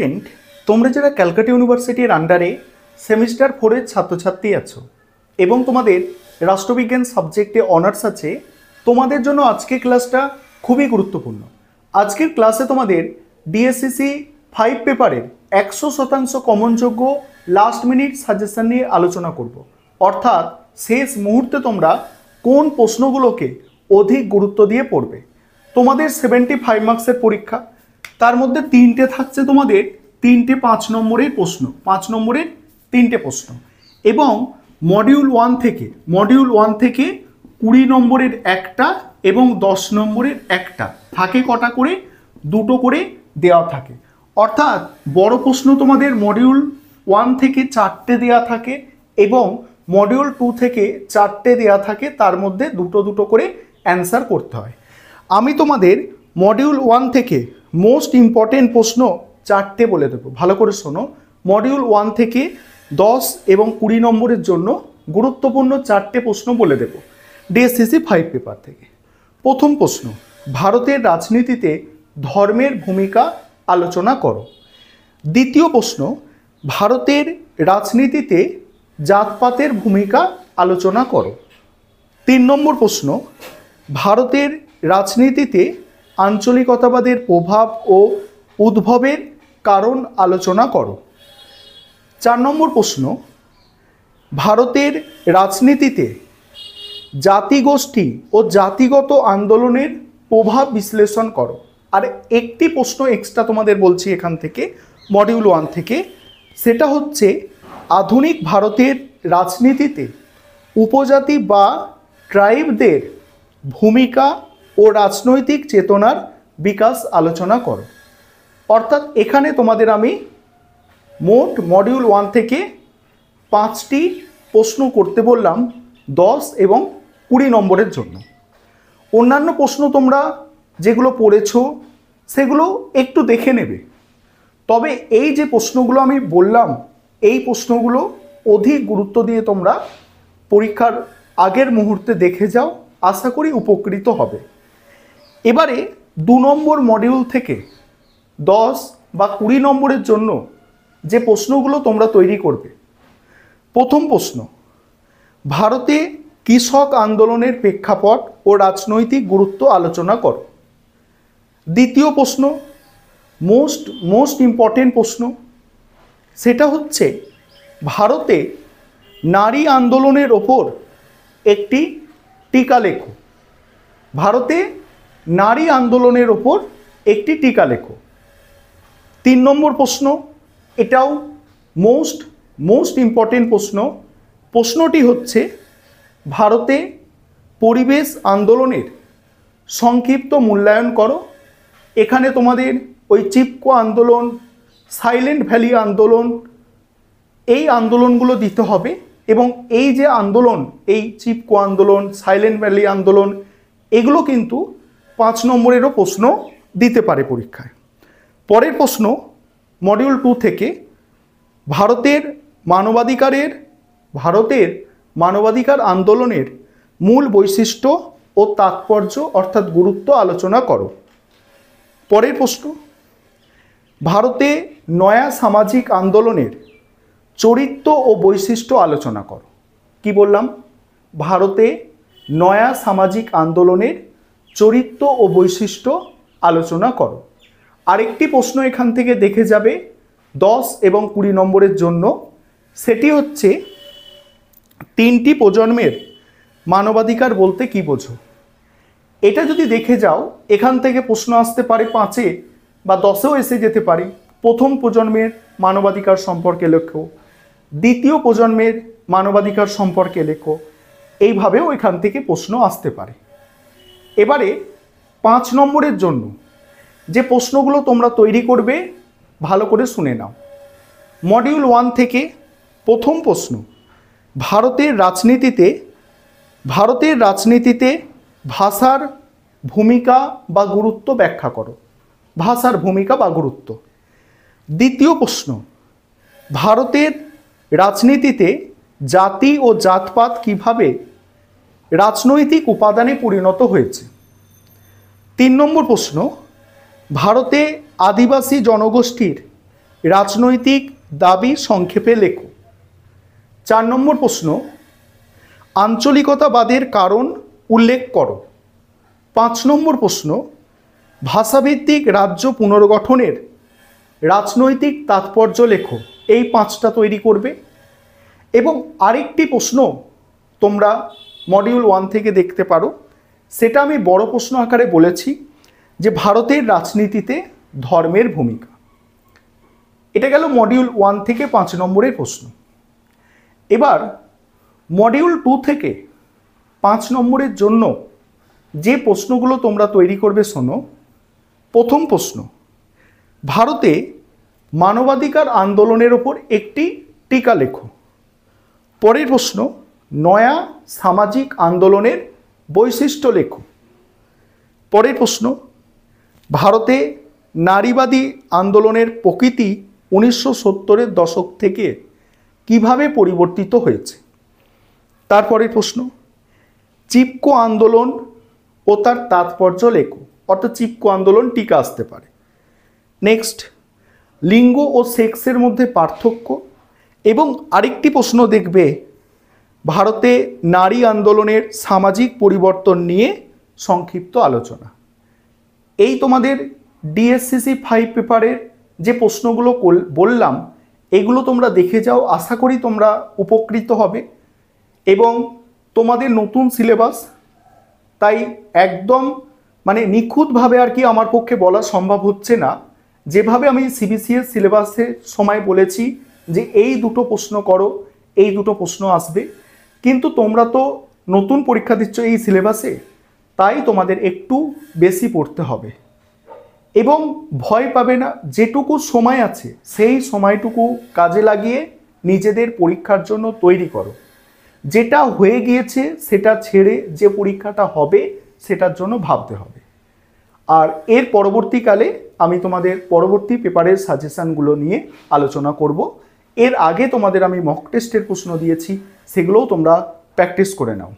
Student, তোমরা যারা ক্যালকাটা ইউনিভার্সিটির আন্ডারে সেমিস্টার 4-এর ছাত্রছাত্রী আছো এবং তোমাদের রাষ্ট্রবিজ্ঞান সাবজেক্টে অনার্স আছে, তোমাদের জন্য আজকের ক্লাসটা খুবই গুরুত্বপূর্ণ। আজকের ক্লাসে তোমাদের ডিএসসিসি 5 পেপারের 100% কমনযোগ্য লাস্ট মিনিট সাজেশন নিয়ে আলোচনা করব। অর্থাৎ শেষ মুহূর্তে তোমরা কোন প্রশ্নগুলোকে অধিক গুরুত্ব দিয়ে পড়বে। তোমাদের 75 মার্কসের পরীক্ষা, তার মধ্যে 3টে থাকছে তোমাদের 3টে 5 নম্বরের প্রশ্ন, 5 নম্বরের 3টে প্রশ্ন, এবং মডিউল 1 থেকে 20 নম্বরের একটা এবং 10 নম্বরের একটা থাকে। কটা করে? 2টো করে দেওয়া থাকে। অর্থাৎ বড় প্রশ্ন তোমাদের মডিউল 1 থেকে 4টে দেওয়া থাকে এবং মডিউল 2 থেকে 4টে দেওয়া থাকে, তার মধ্যে দুটো করে অ্যান্সার করতে হয়। আমি তোমাদের মডিউল 1 থেকে মোস্ট ইম্পর্টেন্ট প্রশ্ন 4টে বলে দেবো, ভালো করে শোনো। মডিউল 1 থেকে 10 এবং 20 নম্বরের জন্য গুরুত্বপূর্ণ 4টে প্রশ্ন বলে দেব ডিএসসিসি 5 পেপার থেকে। প্রথম প্রশ্ন, ভারতের রাজনীতিতে ধর্মের ভূমিকা আলোচনা করো। দ্বিতীয় প্রশ্ন, ভারতের রাজনীতিতে জাতপাতের ভূমিকা আলোচনা করো। 3 নম্বর প্রশ্ন, ভারতের রাজনীতিতে আঞ্চলিকতাবাদের প্রভাব ও উদ্ভবের কারণ আলোচনা করো। 4 নম্বর প্রশ্ন, ভারতের রাজনীতিতে জাতিগোষ্ঠী ও জাতিগত আন্দোলনের প্রভাব বিশ্লেষণ করো। আর একটি প্রশ্ন এক্সট্রা তোমাদের বলছি এখান থেকে, মডিউল 1 থেকে, সেটা হচ্ছে আধুনিক ভারতের রাজনীতিতে উপজাতি বা ট্রাইবদের ভূমিকা ও রাজনৈতিক চেতনার বিকাশ আলোচনা করো। অর্থাৎ এখানে তোমাদের আমি মোট মডিউল 1 থেকে 5টি প্রশ্ন করতে বললাম 10 এবং 20 নম্বরের জন্য। অন্যান্য প্রশ্ন তোমরা যেগুলো পড়েছো সেগুলো একটু দেখে নেবে, তবে এই যে প্রশ্নগুলো আমি বললাম এই প্রশ্নগুলো অধিক গুরুত্ব দিয়ে তোমরা পরীক্ষার আগের মুহূর্তে দেখে যাও, আশা করি উপকৃত হবে। এবারে 2 নম্বর মডিউল থেকে 10 বা 20 নম্বরের জন্য যে প্রশ্নগুলো তোমরা তৈরি করবে। প্রথম প্রশ্ন, ভারতে কৃষক আন্দোলনের প্রেক্ষাপট ও রাজনৈতিক গুরুত্ব আলোচনা করো। দ্বিতীয় প্রশ্ন, মোস্ট ইম্পর্টেন্ট প্রশ্ন, সেটা হচ্ছে ভারতে নারী আন্দোলনের ওপর একটি টিকা লেখো। ভারতে নারী আন্দোলনের ওপর একটি টিকা লেখো। 3 নম্বর প্রশ্ন, এটাও মোস্ট ইম্পর্টেন্ট প্রশ্ন। প্রশ্নটি হচ্ছে ভারতে পরিবেশ আন্দোলনের সংক্ষিপ্ত মূল্যায়ন করো। এখানে তোমাদের ওই চিপকো আন্দোলন, সাইলেন্ট ভ্যালি আন্দোলন, এই আন্দোলনগুলো দিতে হবে এবং এই যে আন্দোলন, এই চিপকো আন্দোলন, সাইলেন্ট ভ্যালি আন্দোলন, এগুলো কিন্তু 5 নম্বরেরও প্রশ্ন দিতে পারে পরীক্ষায়। পরের প্রশ্ন মডিউল 2 থেকে, ভারতের মানবাধিকার আন্দোলনের মূল বৈশিষ্ট্য ও তাৎপর্য অর্থাৎ গুরুত্ব আলোচনা করো। পরের প্রশ্ন, ভারতে নয়া সামাজিক আন্দোলনের চরিত্র ও বৈশিষ্ট্য আলোচনা করো। কি বললাম? ভারতে নয়া সামাজিক আন্দোলনের চরিত্র ও বৈশিষ্ট্য আলোচনা করো। আরেকটি প্রশ্ন এখান থেকে দেখে যাবে 10 এবং 20 নম্বরের জন্য, সেটি হচ্ছে 3টি প্রজন্মের মানবাধিকার বলতে কি বোঝো। এটা যদি দেখে যাও এখান থেকে প্রশ্ন আসতে পারে 5-এ বা 10-এও এসে যেতে পারে। প্রথম প্রজন্মের মানবাধিকার সম্পর্কে লেখো, দ্বিতীয় প্রজন্মের মানবাধিকার সম্পর্কে লেখো, এইভাবেও এখান থেকে প্রশ্ন আসতে পারে। এবারে 5 নম্বরের জন্য যে প্রশ্নগুলো তোমরা তৈরি করবে ভালো করে শুনে নাও। মডিউল 1 থেকে প্রথম প্রশ্ন, ভারতের রাজনীতিতে ভাষার ভূমিকা বা গুরুত্ব ব্যাখ্যা করো। ভাষার ভূমিকা বা গুরুত্ব। দ্বিতীয় প্রশ্ন, ভারতের রাজনীতিতে জাতি ও জাতপাত কিভাবে রাজনৈতিক উপাদানে পরিণত হয়েছে। 3 নম্বর প্রশ্ন, ভারতে আদিবাসী জনগোষ্ঠীর রাজনৈতিক দাবি সংক্ষেপে লেখো। 4 নম্বর প্রশ্ন, আঞ্চলিকতাবাদের কারণ উল্লেখ করো। 5 নম্বর প্রশ্ন, ভাষাভিত্তিক রাজ্য পুনর্গঠনের রাজনৈতিক তাৎপর্য লেখো। এই 5টা তৈরি করবে। এবং আরেকটি প্রশ্ন তোমরা মডিউল 1 থেকে দেখতে পারো, সেটা আমি বড় প্রশ্ন আকারে বলেছি যে ভারতের রাজনীতিতে ধর্মের ভূমিকা। এটা গেল মডিউল 1 থেকে 5 নম্বরের প্রশ্ন। এবার মডিউল 2 থেকে 5 নম্বরের জন্য যে প্রশ্নগুলো তোমরা তৈরি করবে শোনো। প্রথম প্রশ্ন, ভারতে মানবাধিকার আন্দোলনের ওপর একটি টিকা লেখো। পরের প্রশ্ন, নয়া সামাজিক আন্দোলনের বৈশিষ্ট্য লেখো। পরের প্রশ্ন, ভারতে নারীবাদী আন্দোলনের প্রকৃতি 1970-এর দশক থেকে কিভাবে পরিবর্তিত হয়েছে। তারপরের প্রশ্ন, চিপকো আন্দোলন ও তার তাৎপর্য লেখো। অর্থাৎ চিপকো আন্দোলন টিকা আসতে পারে। নেক্সট, লিঙ্গ ও সেক্সের মধ্যে পার্থক্য। এবং আরেকটি প্রশ্ন দেখবে, ভারতে নারী আন্দোলনের সামাজিক পরিবর্তন নিয়ে সংক্ষিপ্ত আলোচনা। এই তোমাদের ডিএসসিসি 5 পেপারের যে প্রশ্নগুলো বললাম, এগুলো তোমরা দেখে যাও। আশা করি তোমরা উপকৃত হবে। এবং তোমাদের নতুন সিলেবাস, তাই একদম মানে নিখুঁতভাবে আর কি আমার পক্ষে বলা সম্ভব হচ্ছে না। যেভাবে আমি সিবিসিএস সিলেবাসের সময় বলেছি যে এই দুটো প্রশ্ন করো, এই দুটো প্রশ্ন আসবে, কিন্তু তোমরা তো নতুন পরীক্ষা দিচ্ছ এই সিলেবাসে, তাই তোমাদের একটু বেশি পড়তে হবে। এবং ভয় পাবে না, যেটুকু সময় আছে সেই সময়টুকু কাজে লাগিয়ে নিজেদের পরীক্ষার জন্য তৈরি করো। যেটা হয়ে গিয়েছে সেটা ছেড়ে যে পরীক্ষাটা হবে সেটার জন্য ভাবতে হবে। আর এর পরবর্তীকালে আমি তোমাদের পরবর্তী পেপারের সাজেশানগুলো নিয়ে আলোচনা করব। এর আগে তোমাদের আমি মক টেস্টের প্রশ্ন দিয়েছি, সেগুলোও তোমরা প্র্যাকটিস করে নাও।